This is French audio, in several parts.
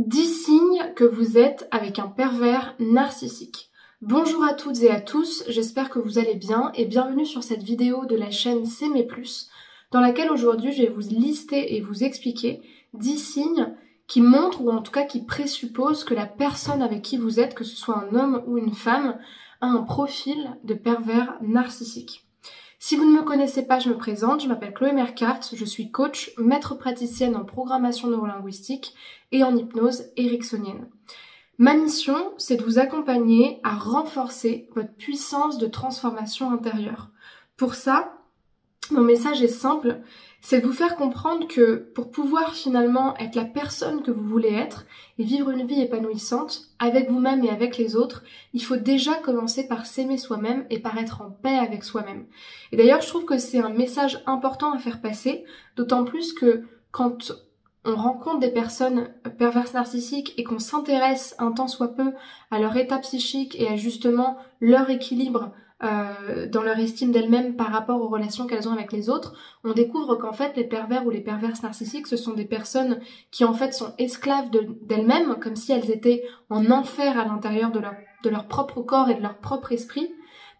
10 signes que vous êtes avec un pervers narcissique. Bonjour à toutes et à tous, j'espère que vous allez bien et bienvenue sur cette vidéo de la chaîne S'aimer plus, dans laquelle aujourd'hui je vais vous lister et vous expliquer 10 signes qui montrent ou en tout cas qui présupposent que la personne avec qui vous êtes, que ce soit un homme ou une femme, a un profil de pervers narcissique. Si vous ne me connaissez pas, je me présente, je m'appelle Chloé Mercart, je suis coach, maître praticienne en programmation neurolinguistique et en hypnose ericksonienne. Ma mission, c'est de vous accompagner à renforcer votre puissance de transformation intérieure. Pour ça, mon message est simple, c'est de vous faire comprendre que pour pouvoir finalement être la personne que vous voulez être et vivre une vie épanouissante avec vous-même et avec les autres, il faut déjà commencer par s'aimer soi-même et par être en paix avec soi-même. Et d'ailleurs, je trouve que c'est un message important à faire passer, d'autant plus que quand on rencontre des personnes perverses narcissiques et qu'on s'intéresse un tant soit peu à leur état psychique et à justement leur équilibre dans leur estime d'elles-mêmes par rapport aux relations qu'elles ont avec les autres, on découvre qu'en fait les pervers ou les perverses narcissiques, ce sont des personnes qui en fait sont esclaves d'elles-mêmes, comme si elles étaient en enfer à l'intérieur de leur propre corps et de leur propre esprit,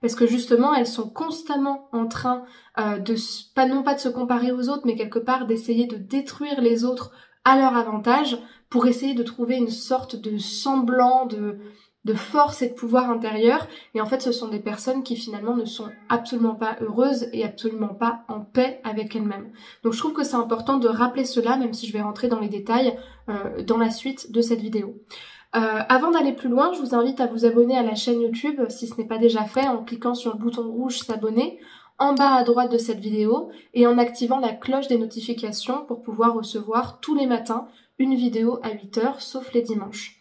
parce que justement elles sont constamment en train non pas de se comparer aux autres, mais quelque part d'essayer de détruire les autres à leur avantage pour essayer de trouver une sorte de semblant de force et de pouvoir intérieur. Et en fait, ce sont des personnes qui finalement ne sont absolument pas heureuses et absolument pas en paix avec elles-mêmes. Donc je trouve que c'est important de rappeler cela, même si je vais rentrer dans les détails dans la suite de cette vidéo. Avant d'aller plus loin, je vous invite à vous abonner à la chaîne YouTube si ce n'est pas déjà fait en cliquant sur le bouton rouge s'abonner en bas à droite de cette vidéo et en activant la cloche des notifications pour pouvoir recevoir tous les matins une vidéo à 8h sauf les dimanches.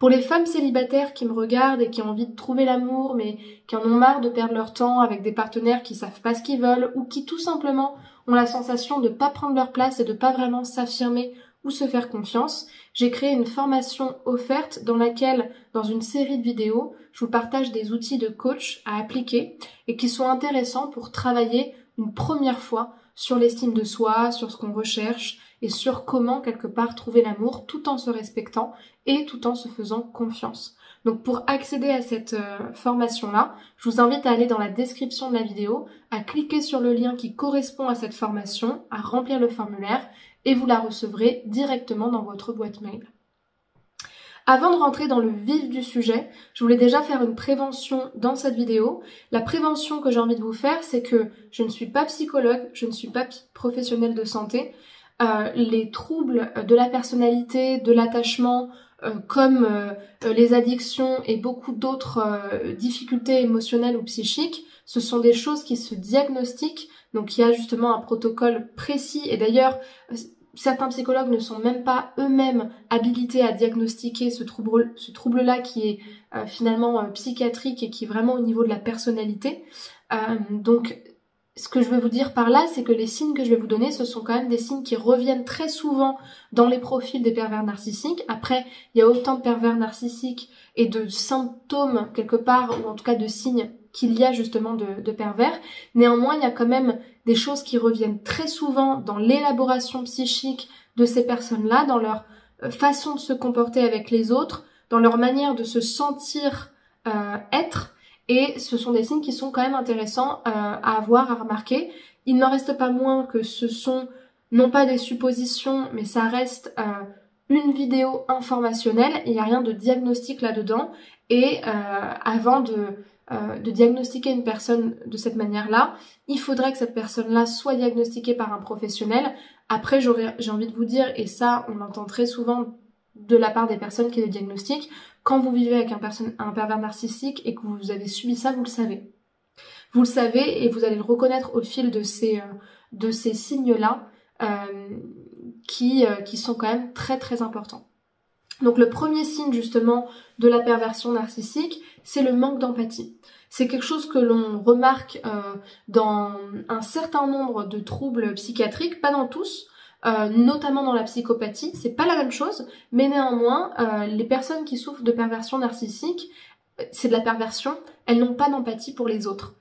Pour les femmes célibataires qui me regardent et qui ont envie de trouver l'amour mais qui en ont marre de perdre leur temps avec des partenaires qui savent pas ce qu'ils veulent ou qui tout simplement ont la sensation de pas prendre leur place et de pas vraiment s'affirmer ou se faire confiance, j'ai créé une formation offerte dans laquelle, dans une série de vidéos, je vous partage des outils de coach à appliquer et qui sont intéressants pour travailler une première fois sur l'estime de soi, sur ce qu'on recherche et sur comment quelque part trouver l'amour tout en se respectant et tout en se faisant confiance. Donc pour accéder à cette formation-là, je vous invite à aller dans la description de la vidéo, à cliquer sur le lien qui correspond à cette formation, à remplir le formulaire et vous la recevrez directement dans votre boîte mail. Avant de rentrer dans le vif du sujet, je voulais déjà faire une prévention dans cette vidéo. La prévention que j'ai envie de vous faire, c'est que je ne suis pas psychologue, je ne suis pas professionnelle de santé. Les troubles de la personnalité, de l'attachement, comme les addictions et beaucoup d'autres difficultés émotionnelles ou psychiques, ce sont des choses qui se diagnostiquent. Donc il y a justement un protocole précis et d'ailleurs certains psychologues ne sont même pas eux-mêmes habilités à diagnostiquer ce trouble-là qui est finalement psychiatrique et qui est vraiment au niveau de la personnalité. Donc ce que je veux vous dire par là, c'est que les signes que je vais vous donner, ce sont quand même des signes qui reviennent très souvent dans les profils des pervers narcissiques. Après, il y a autant de pervers narcissiques et de symptômes quelque part, ou en tout cas de signes qu'il y a justement de pervers. Néanmoins, il y a quand même des choses qui reviennent très souvent dans l'élaboration psychique de ces personnes-là, dans leur façon de se comporter avec les autres, dans leur manière de se sentir être. Et ce sont des signes qui sont quand même intéressants à avoir, à remarquer. Il n'en reste pas moins que ce sont non pas des suppositions, mais ça reste une vidéo informationnelle. Il n'y a rien de diagnostic là-dedans. Et avant de diagnostiquer une personne de cette manière-là, il faudrait que cette personne-là soit diagnostiquée par un professionnel. Après, j'ai envie de vous dire, et ça, on l'entend très souvent de la part des personnes qui le diagnostiquent, quand vous vivez avec un pervers narcissique et que vous avez subi ça, vous le savez. Vous le savez et vous allez le reconnaître au fil de ces signes-là qui sont quand même très très importants. Donc le premier signe justement de la perversion narcissique, c'est le manque d'empathie. C'est quelque chose que l'on remarque dans un certain nombre de troubles psychiatriques, pas dans tous, notamment dans la psychopathie, c'est pas la même chose, mais néanmoins, les personnes qui souffrent de perversion narcissique, c'est de la perversion, elles n'ont pas d'empathie pour les autres.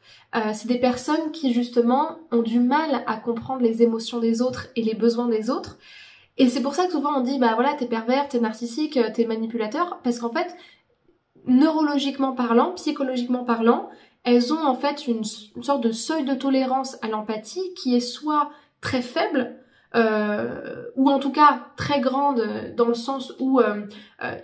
C'est des personnes qui justement ont du mal à comprendre les émotions des autres et les besoins des autres, Et c'est pour ça que souvent on dit, bah voilà, t'es pervers, t'es narcissique, t'es manipulateur, parce qu'en fait, neurologiquement parlant, psychologiquement parlant, elles ont en fait une sorte de seuil de tolérance à l'empathie qui est soit très faible, ou en tout cas très grande dans le sens où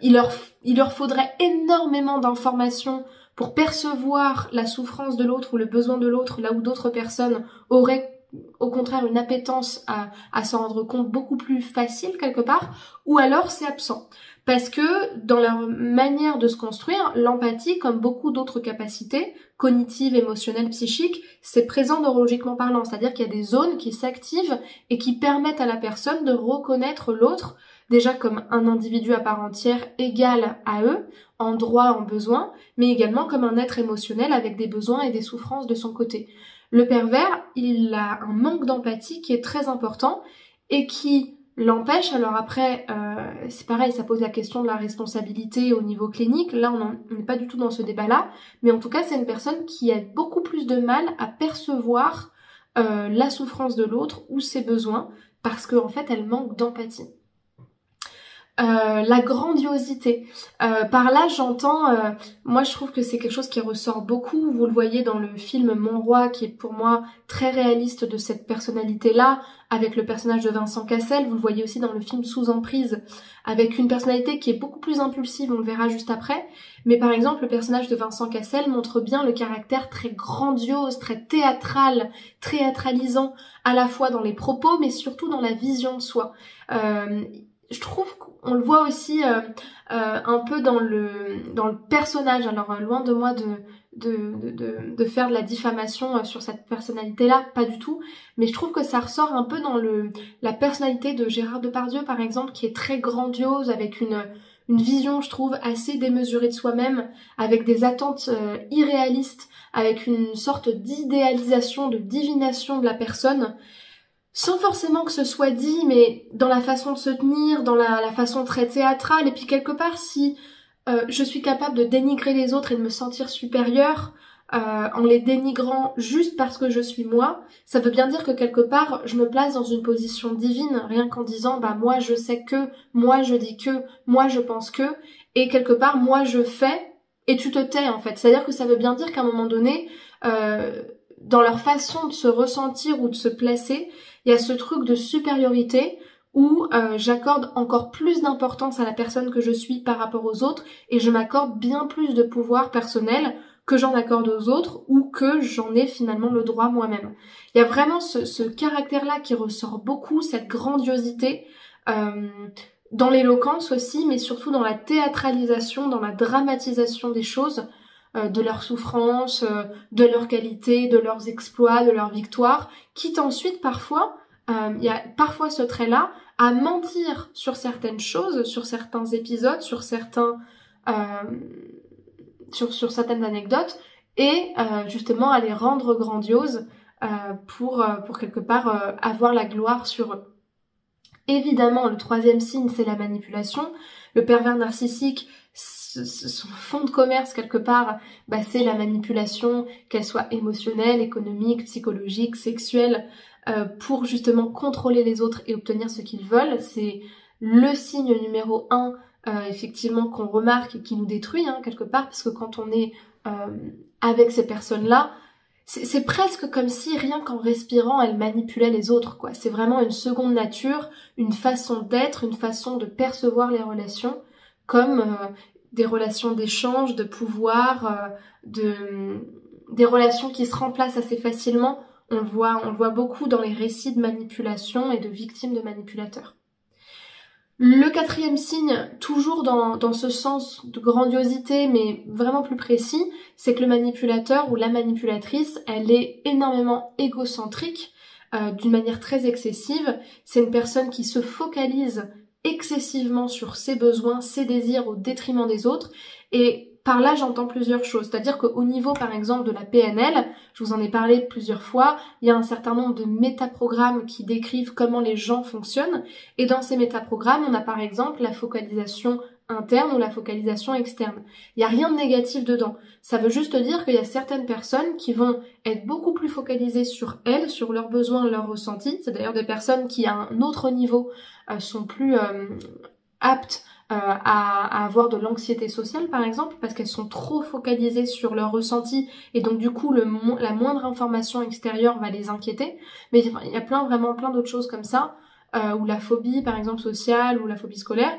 il leur faudrait énormément d'informations pour percevoir la souffrance de l'autre ou le besoin de l'autre, là où d'autres personnes auraient au contraire une appétence à s'en rendre compte beaucoup plus facile quelque part, ou alors c'est absent. Parce que dans leur manière de se construire, l'empathie, comme beaucoup d'autres capacités, cognitives, émotionnelles, psychiques, c'est présent neurologiquement parlant, c'est-à-dire qu'il y a des zones qui s'activent et qui permettent à la personne de reconnaître l'autre, déjà comme un individu à part entière égal à eux, en droit, en besoin, mais également comme un être émotionnel avec des besoins et des souffrances de son côté. Le pervers, il a un manque d'empathie qui est très important et qui l'empêche. Alors après, c'est pareil, ça pose la question de la responsabilité au niveau clinique. Là, on n'est pas du tout dans ce débat-là. Mais en tout cas, c'est une personne qui a beaucoup plus de mal à percevoir la souffrance de l'autre ou ses besoins parce qu'en fait, elle manque d'empathie. La grandiosité. Par là, j'entends, moi je trouve que c'est quelque chose qui ressort beaucoup. Vous le voyez dans le film Mon Roi, qui est pour moi très réaliste de cette personnalité-là, avec le personnage de Vincent Cassel. Vous le voyez aussi dans le film Sous emprise, avec une personnalité qui est beaucoup plus impulsive, on le verra juste après. Mais par exemple, le personnage de Vincent Cassel montre bien le caractère très grandiose, très théâtral, théâtralisant, à la fois dans les propos, mais surtout dans la vision de soi. Je trouve qu'on le voit aussi un peu dans le personnage. Alors loin de moi de faire de la diffamation sur cette personnalité-là, pas du tout. Mais je trouve que ça ressort un peu dans la personnalité de Gérard Depardieu, par exemple, qui est très grandiose, avec une vision, je trouve, assez démesurée de soi-même, avec des attentes irréalistes, avec une sorte d'idéalisation, de divination de la personne, sans forcément que ce soit dit, mais dans la façon de se tenir, dans la façon très théâtrale, et puis quelque part, si je suis capable de dénigrer les autres et de me sentir supérieure en les dénigrant juste parce que je suis moi, ça veut bien dire que quelque part, je me place dans une position divine, rien qu'en disant, bah moi je sais que, moi je dis que, moi je pense que, et quelque part, moi je fais, et tu te tais en fait. C'est-à-dire que ça veut bien dire qu'à un moment donné, dans leur façon de se ressentir ou de se placer, il y a ce truc de supériorité où j'accorde encore plus d'importance à la personne que je suis par rapport aux autres et je m'accorde bien plus de pouvoir personnel que j'en accorde aux autres ou que j'en ai finalement le droit moi-même. Il y a vraiment ce caractère-là qui ressort beaucoup, cette grandiosité, dans l'éloquence aussi, mais surtout dans la théâtralisation, dans la dramatisation des choses, de leurs souffrances, de leurs qualités, de leurs exploits, de leurs victoires, quitte ensuite parfois, il y a parfois ce trait-là, à mentir sur certaines choses, sur certains épisodes, sur certains, sur certaines anecdotes, et justement à les rendre grandioses pour quelque part avoir la gloire sur eux. Évidemment, le troisième signe, c'est la manipulation. Le pervers narcissique, son fond de commerce quelque part, bah, c'est la manipulation, qu'elle soit émotionnelle, économique, psychologique, sexuelle, pour justement contrôler les autres et obtenir ce qu'ils veulent. C'est le signe numéro 1, effectivement, qu'on remarque et qui nous détruit, hein, quelque part, parce que quand on est avec ces personnes-là, c'est presque comme si, rien qu'en respirant, elles manipulaient les autres, quoi. C'est vraiment une seconde nature, une façon d'être, une façon de percevoir les relations, comme des relations d'échange, de pouvoir, des relations qui se remplacent assez facilement. On le voit beaucoup dans les récits de manipulation et de victimes de manipulateurs. Le quatrième signe, toujours dans ce sens de grandiosité, mais vraiment plus précis, c'est que le manipulateur ou la manipulatrice, elle est énormément égocentrique, d'une manière très excessive. C'est une personne qui se focalise excessivement sur ses besoins, ses désirs au détriment des autres, et par là, j'entends plusieurs choses. C'est-à-dire qu'au niveau, par exemple, de la PNL, je vous en ai parlé plusieurs fois, il y a un certain nombre de métaprogrammes qui décrivent comment les gens fonctionnent. Et dans ces métaprogrammes, on a par exemple la focalisation interne ou la focalisation externe. Il n'y a rien de négatif dedans. Ça veut juste dire qu'il y a certaines personnes qui vont être beaucoup plus focalisées sur elles, sur leurs besoins, leurs ressentis. C'est d'ailleurs des personnes qui, à un autre niveau, sont plus aptes à avoir de l'anxiété sociale par exemple, parce qu'elles sont trop focalisées sur leurs ressentis et donc du coup la moindre information extérieure va les inquiéter. Mais il y a vraiment plein d'autres choses comme ça, ou la phobie par exemple sociale, ou la phobie scolaire.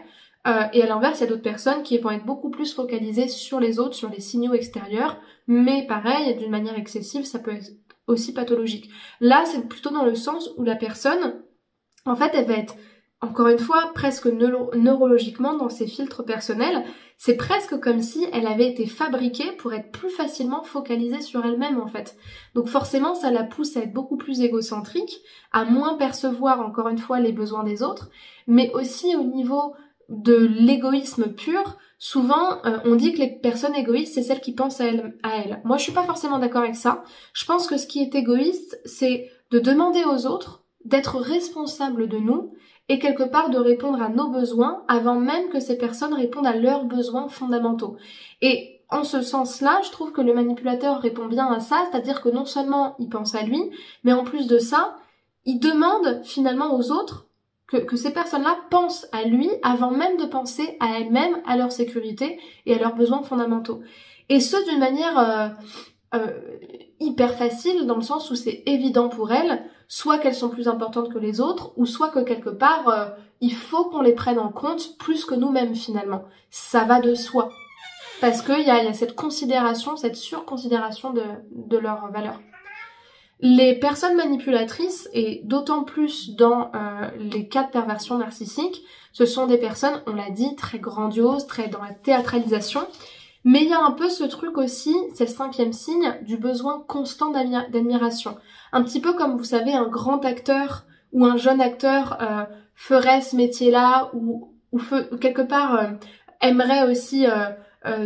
Et à l'inverse, il y a d'autres personnes qui vont être beaucoup plus focalisées sur les autres, sur les signaux extérieurs, mais pareil, d'une manière excessive, ça peut être aussi pathologique. Là, c'est plutôt dans le sens où la personne, en fait, elle va être, encore une fois, presque neurologiquement dans ses filtres personnels. C'est presque comme si elle avait été fabriquée pour être plus facilement focalisée sur elle-même, en fait. Donc forcément, ça la pousse à être beaucoup plus égocentrique, à moins percevoir, encore une fois, les besoins des autres, mais aussi au niveau de l'égoïsme pur. Souvent, on dit que les personnes égoïstes, c'est celles qui pensent à elles. Moi, je suis pas forcément d'accord avec ça. Je pense que ce qui est égoïste, c'est de demander aux autres d'être responsables de nous et quelque part de répondre à nos besoins avant même que ces personnes répondent à leurs besoins fondamentaux. Et en ce sens-là, je trouve que le manipulateur répond bien à ça, c'est-à-dire que non seulement il pense à lui, mais en plus de ça, il demande finalement aux autres que ces personnes-là pensent à lui avant même de penser à elles-mêmes, à leur sécurité et à leurs besoins fondamentaux. Et ce, d'une manière hyper facile, dans le sens où c'est évident pour elles, soit qu'elles sont plus importantes que les autres, ou soit que quelque part, il faut qu'on les prenne en compte plus que nous-mêmes finalement. Ça va de soi. Parce qu'il y a cette considération, cette surconsidération de leurs valeurs. Les personnes manipulatrices, et d'autant plus dans les cas de perversion narcissique, ce sont des personnes, on l'a dit, très grandioses, très dans la théâtralisation, mais il y a un peu ce truc aussi, c'est le 5e signe, du besoin constant d'admiration. Un petit peu comme, vous savez, un grand acteur ou un jeune acteur ferait ce métier-là, ou quelque part aimerait aussi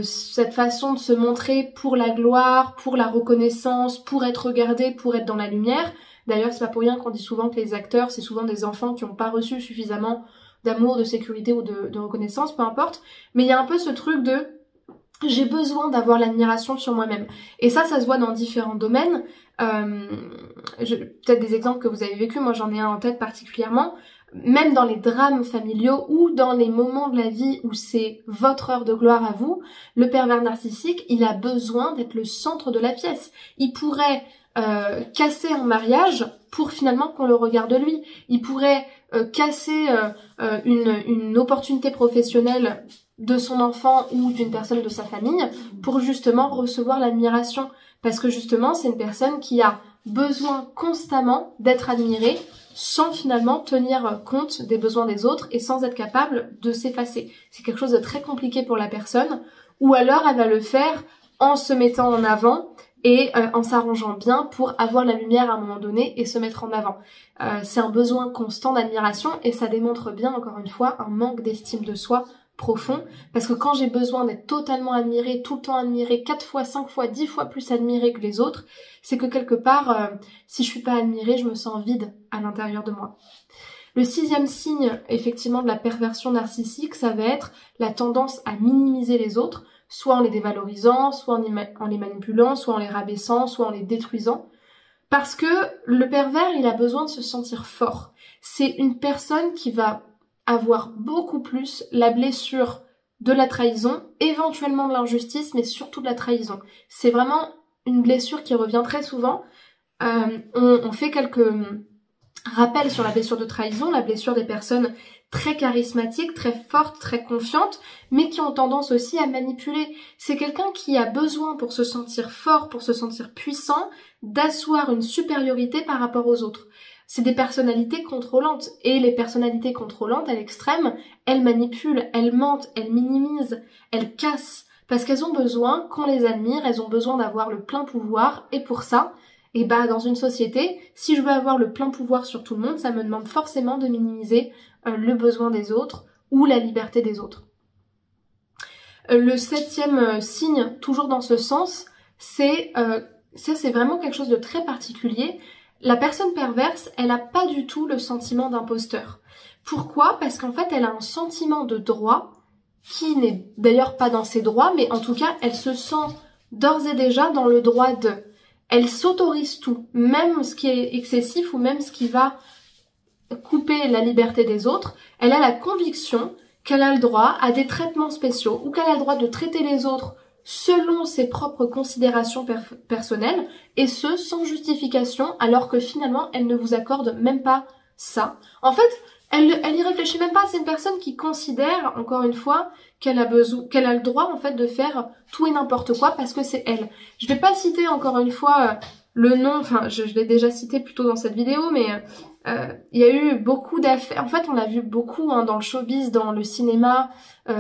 cette façon de se montrer pour la gloire, pour la reconnaissance, pour être regardé, pour être dans la lumière. D'ailleurs, c'est pas pour rien qu'on dit souvent que les acteurs, c'est souvent des enfants qui n'ont pas reçu suffisamment d'amour, de sécurité ou de reconnaissance, peu importe. Mais il y a un peu ce truc de j'ai besoin d'avoir l'admiration sur moi-même. Et ça se voit dans différents domaines. Peut-être des exemples que vous avez vécu, moi j'en ai un en tête particulièrement. Même dans les drames familiaux ou dans les moments de la vie où c'est votre heure de gloire à vous, le pervers narcissique, il a besoin d'être le centre de la pièce. Il pourrait casser un mariage pour finalement qu'on le regarde lui. Il pourrait casser une opportunité professionnelle de son enfant ou d'une personne de sa famille pour justement recevoir l'admiration. Parce que justement, c'est une personne qui a besoin constamment d'être admirée sans finalement tenir compte des besoins des autres et sans être capable de s'effacer. C'est quelque chose de très compliqué pour la personne, ou alors elle va le faire en se mettant en avant et en s'arrangeant bien pour avoir la lumière à un moment donné et se mettre en avant. C'est un besoin constant d'admiration et ça démontre bien, encore une fois, un manque d'estime de soi profond, parce que quand j'ai besoin d'être totalement admirée, tout le temps admirée, 4 fois, 5 fois, 10 fois plus admirée que les autres, c'est que quelque part, si je suis pas admirée, je me sens vide à l'intérieur de moi. Le 6e signe, effectivement, de la perversion narcissique, ça va être la tendance à minimiser les autres, soit en les dévalorisant, soit en les manipulant, soit en les rabaissant, soit en les détruisant. Parce que le pervers, il a besoin de se sentir fort. C'est une personne qui va avoir beaucoup plus la blessure de la trahison, éventuellement de l'injustice, mais surtout de la trahison. C'est vraiment une blessure qui revient très souvent. On fait quelques rappels sur la blessure de trahison, la blessure des personnes très charismatiques, très fortes, très confiantes, mais qui ont tendance aussi à manipuler. C'est quelqu'un qui a besoin, pour se sentir fort, pour se sentir puissant, d'asseoir une supériorité par rapport aux autres. C'est des personnalités contrôlantes. Et les personnalités contrôlantes, à l'extrême, elles manipulent, elles mentent, elles minimisent, elles cassent. Parce qu'elles ont besoin qu'on les admire, elles ont besoin d'avoir le plein pouvoir. Et pour ça, dans une société, si je veux avoir le plein pouvoir sur tout le monde, ça me demande forcément de minimiser le besoin des autres ou la liberté des autres. Le septième signe, toujours dans ce sens, c'est ça c'est vraiment quelque chose de très particulier. La personne perverse, elle n'a pas du tout le sentiment d'imposteur. Pourquoi? Parce qu'en fait, elle a un sentiment de droit qui n'est d'ailleurs pas dans ses droits, mais en tout cas, elle se sent d'ores et déjà dans le droit de. Elle s'autorise tout, même ce qui est excessif ou même ce qui va couper la liberté des autres. Elle a la conviction qu'elle a le droit à des traitements spéciaux ou qu'elle a le droit de traiter les autres selon ses propres considérations personnelles, et ce, sans justification, alors que finalement, elle ne vous accorde même pas ça. En fait, elle y réfléchit même pas, c'est une personne qui considère, encore une fois, qu'elle a le droit, en fait, de faire tout et n'importe quoi parce que c'est elle. Je vais pas citer, encore une fois, le nom, enfin, je l'ai déjà cité plutôt dans cette vidéo, mais il y a eu beaucoup d'affaires, en fait, on l'a vu beaucoup dans le showbiz, dans le cinéma,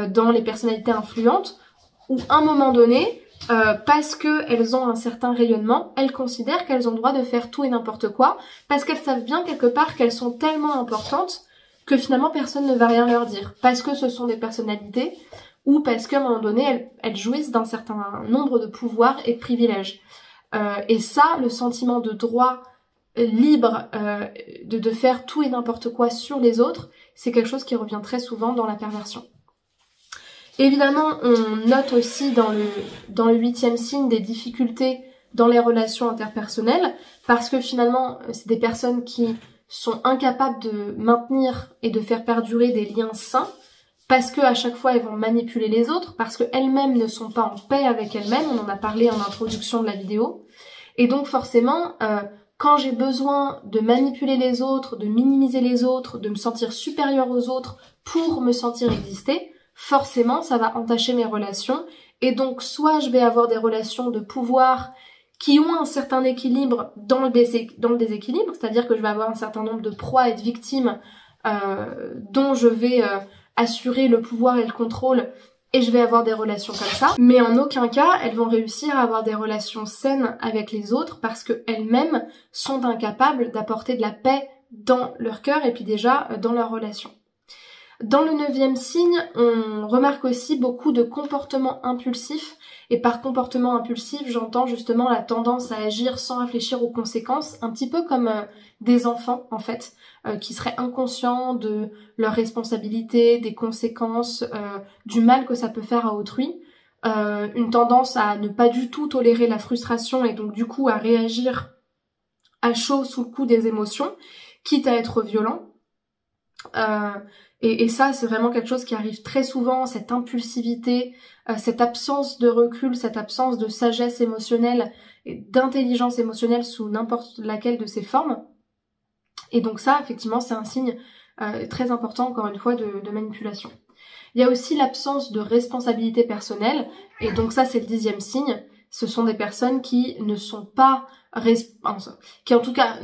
dans les personnalités influentes, où à un moment donné, parce qu'elles ont un certain rayonnement, elles considèrent qu'elles ont le droit de faire tout et n'importe quoi, parce qu'elles savent bien quelque part qu'elles sont tellement importantes que finalement personne ne va rien leur dire, parce que ce sont des personnalités, ou parce qu'à un moment donné, elles jouissent d'un certain nombre de pouvoirs et de privilèges. Et ça, le sentiment de droit libre de faire tout et n'importe quoi sur les autres, c'est quelque chose qui revient très souvent dans la perversion. Évidemment, on note aussi dans le huitième signe des difficultés dans les relations interpersonnelles, parce que finalement, c'est des personnes qui sont incapables de maintenir et de faire perdurer des liens sains, parce que à chaque fois, elles vont manipuler les autres, parce qu'elles-mêmes ne sont pas en paix avec elles-mêmes, on en a parlé en introduction de la vidéo, et donc forcément, quand j'ai besoin de manipuler les autres, de minimiser les autres, de me sentir supérieure aux autres pour me sentir exister, forcément, ça va entacher mes relations, et donc soit je vais avoir des relations de pouvoir qui ont un certain équilibre dans le déséquilibre, c'est-à-dire que je vais avoir un certain nombre de proies et de victimes dont je vais assurer le pouvoir et le contrôle, et je vais avoir des relations comme ça, mais en aucun cas elles vont réussir à avoir des relations saines avec les autres parce qu'elles-mêmes sont incapables d'apporter de la paix dans leur cœur et puis déjà dans leurs relations. Dans le neuvième signe, on remarque aussi beaucoup de comportements impulsifs, et par comportement impulsif, j'entends justement la tendance à agir sans réfléchir aux conséquences, un petit peu comme des enfants en fait, qui seraient inconscients de leurs responsabilités, des conséquences, du mal que ça peut faire à autrui, une tendance à ne pas du tout tolérer la frustration et donc du coup à réagir à chaud sous le coup des émotions, quitte à être violent. Et ça, c'est vraiment quelque chose qui arrive très souvent, cette impulsivité, cette absence de recul, cette absence de sagesse émotionnelle et d'intelligence émotionnelle sous n'importe laquelle de ses formes. Et donc ça, effectivement, c'est un signe très important, encore une fois, de manipulation. Il y a aussi l'absence de responsabilité personnelle, et donc ça, c'est le 10e signe. Ce sont des personnes qui ne sont pas qui en tout cas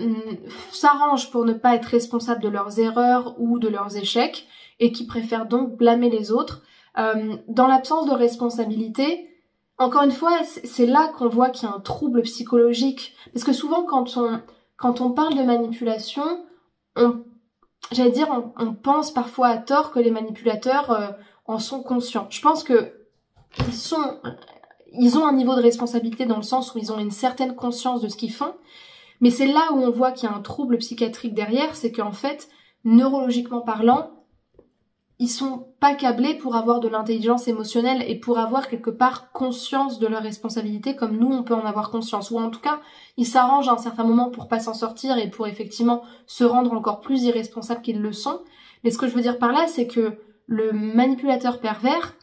s'arrangent pour ne pas être responsables de leurs erreurs ou de leurs échecs et qui préfèrent donc blâmer les autres. Dans l'absence de responsabilité, encore une fois, c'est là qu'on voit qu'il y a un trouble psychologique. Parce que souvent quand on parle de manipulation, on pense parfois à tort que les manipulateurs en sont conscients. Je pense que ils ont un niveau de responsabilité dans le sens où ils ont une certaine conscience de ce qu'ils font, mais c'est là où on voit qu'il y a un trouble psychiatrique derrière, c'est qu'en fait, neurologiquement parlant, ils sont pas câblés pour avoir de l'intelligence émotionnelle et pour avoir quelque part conscience de leur responsabilité comme nous on peut en avoir conscience, ou en tout cas, ils s'arrangent à un certain moment pour pas s'en sortir et pour effectivement se rendre encore plus irresponsables qu'ils le sont. Mais ce que je veux dire par là, c'est que le manipulateur pervers,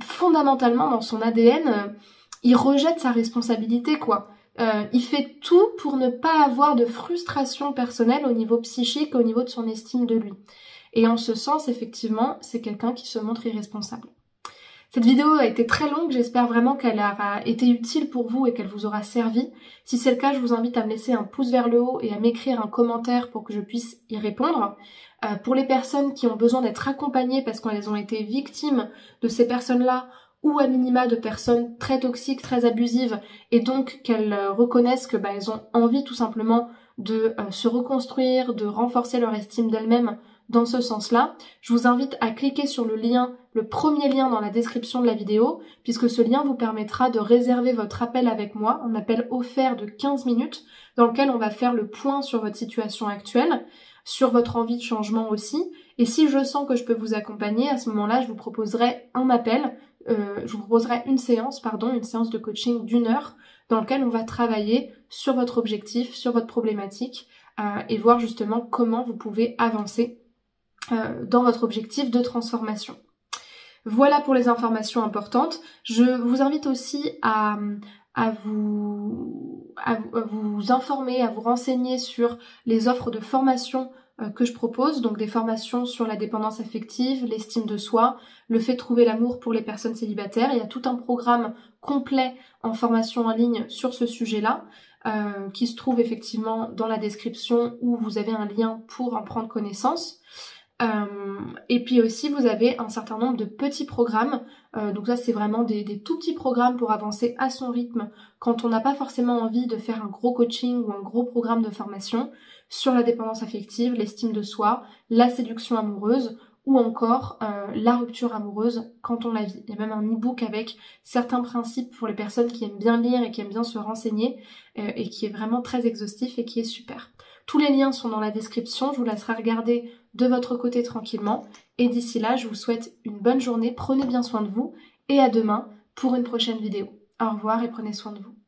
fondamentalement dans son ADN, il rejette sa responsabilité quoi. Il fait tout pour ne pas avoir de frustration personnelle au niveau psychique, au niveau de son estime de lui. Et en ce sens, effectivement, c'est quelqu'un qui se montre irresponsable. Cette vidéo a été très longue, j'espère vraiment qu'elle aura été utile pour vous et qu'elle vous aura servi. Si c'est le cas, je vous invite à me laisser un pouce vers le haut et à m'écrire un commentaire pour que je puisse y répondre. Pour les personnes qui ont besoin d'être accompagnées parce qu'elles ont été victimes de ces personnes-là ou à minima de personnes très toxiques, très abusives, et donc qu'elles reconnaissent que elles ont envie tout simplement de se reconstruire, de renforcer leur estime d'elles-mêmes, dans ce sens-là, je vous invite à cliquer sur le lien, le premier lien dans la description de la vidéo, puisque ce lien vous permettra de réserver votre appel avec moi, un appel offert de 15 minutes, dans lequel on va faire le point sur votre situation actuelle, sur votre envie de changement aussi. Et si je sens que je peux vous accompagner, à ce moment-là, je vous proposerai un appel, je vous proposerai une séance de coaching d'1 heure, dans lequel on va travailler sur votre objectif, sur votre problématique, et voir justement comment vous pouvez avancer dans votre objectif de transformation. Voilà pour les informations importantes. Je vous invite aussi à vous informer, à vous renseigner sur les offres de formation que je propose, donc des formations sur la dépendance affective, l'estime de soi, le fait de trouver l'amour pour les personnes célibataires. Il y a tout un programme complet en formation en ligne sur ce sujet-là, qui se trouve effectivement dans la description où vous avez un lien pour en prendre connaissance. Et puis aussi vous avez un certain nombre de petits programmes, donc ça c'est vraiment des tout petits programmes pour avancer à son rythme quand on n'a pas forcément envie de faire un gros coaching ou un gros programme de formation sur la dépendance affective, l'estime de soi, la séduction amoureuse ou encore la rupture amoureuse quand on la vit. Il y a même un e-book avec certains principes pour les personnes qui aiment bien lire et qui aiment bien se renseigner et qui est vraiment très exhaustif et qui est super. Tous les liens sont dans la description, je vous laisserai regarder de votre côté tranquillement. Et d'ici là, je vous souhaite une bonne journée, prenez bien soin de vous et à demain pour une prochaine vidéo. Au revoir et prenez soin de vous.